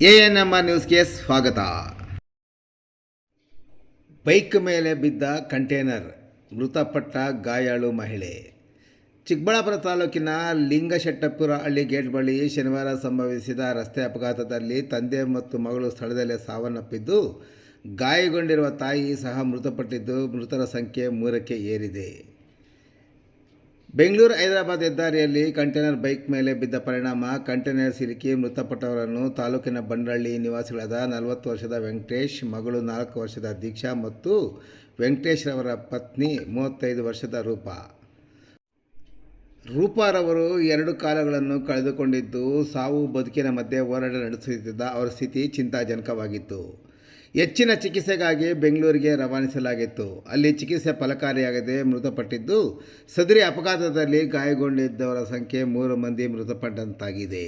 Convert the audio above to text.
ANMR ನ್ಯೂಸ್ಗೆ ಸ್ವಾಗತ. Bike ಮೇಲೆ ಬಿದ್ದ ಕಂಟೇನರ್, ಮೃತಪಟ್ಟ ಗಾಯಾಳು ಮಹಿಳೆ. ಚಿಕ್ಕಬಳ್ಳಾಪುರ ತಾಲೂಕಿನ ಲಿಂಗಶೆಟ್ಟಪುರ ಹಳ್ಳಿ ಗೇಟ್ ಬಳಿ ಶನಿವಾರ ಸಂಭವಿಸಿದ ರಸ್ತೆ ಅಪಘಾತದಲ್ಲಿ ತಂದೆ ಮತ್ತು ಮಗಳು ಸ್ಥಳದಲ್ಲೇ ಸಾವನ್ನಪ್ಪಿದ್ದು, ಗಾಯಗೊಂಡಿರುವ ತಾಯಿ ಸಹ ಮೃತಪಟ್ಟಿದ್ದು, ಮೃತರ ಸಂಖ್ಯೆ 3ಕ್ಕೆ ಏರಿದೆ. ಬೆಂಗಳೂರು ಹೈದರಾಬಾದ್ ಹೆದ್ದಾರಿಯಲ್ಲಿ ಕಂಟೇನರ್ ಬೈಕ್ ಮೇಲೆ ಬಿದ್ದ ಪರಿಣಾಮ ಕಂಟೇನರ್ ಸಿಲುಕಿ ಮೃತಪಟ್ಟವರನ್ನು ತಾಲೂಕಿನ ಬಂಡಳ್ಳಿ ನಿವಾಸಿಗಳಾದ 40 ವರ್ಷದ ವೆಂಕಟೇಶ್, ಮಗಳು 4 ವರ್ಷದ ದೀಕ್ಷಾ ಮತ್ತು ವೆಂಕಟೇಶ್ ರವರ ಪತ್ನಿ 35 ವರ್ಷದ ರೂಪಾರವರು 2 ಕಾಲುಗಳನ್ನು ಕಳೆದುಕೊಂಡಿದ್ದು, ಸಾವು ಬದುಕಿನ ಮಧ್ಯೆ ಹೋರಾಟ ನಡೆಸುತ್ತಿದ್ದ ಅವರ ಸ್ಥಿತಿ ಚಿಂತಾಜನಕವಾಗಿತ್ತು. ಹೆಚ್ಚಿನ ಚಿಕಿತ್ಸೆಗಾಗಿ ಬೆಂಗಳೂರಿಗೆ ರವಾನಿಸಲಾಗಿತ್ತು. ಅಲ್ಲಿ ಚಿಕಿತ್ಸೆ ಫಲಕಾರಿಯಾಗದೆ ಮೃತಪಟ್ಟಿದ್ದು, ಸದರಿ ಅಪಘಾತದಲ್ಲಿ ಗಾಯಗೊಂಡಿದ್ದವರ ಸಂಖ್ಯೆ 3 ಮಂದಿ ಮೃತಪಟ್ಟಂತಾಗಿದೆ.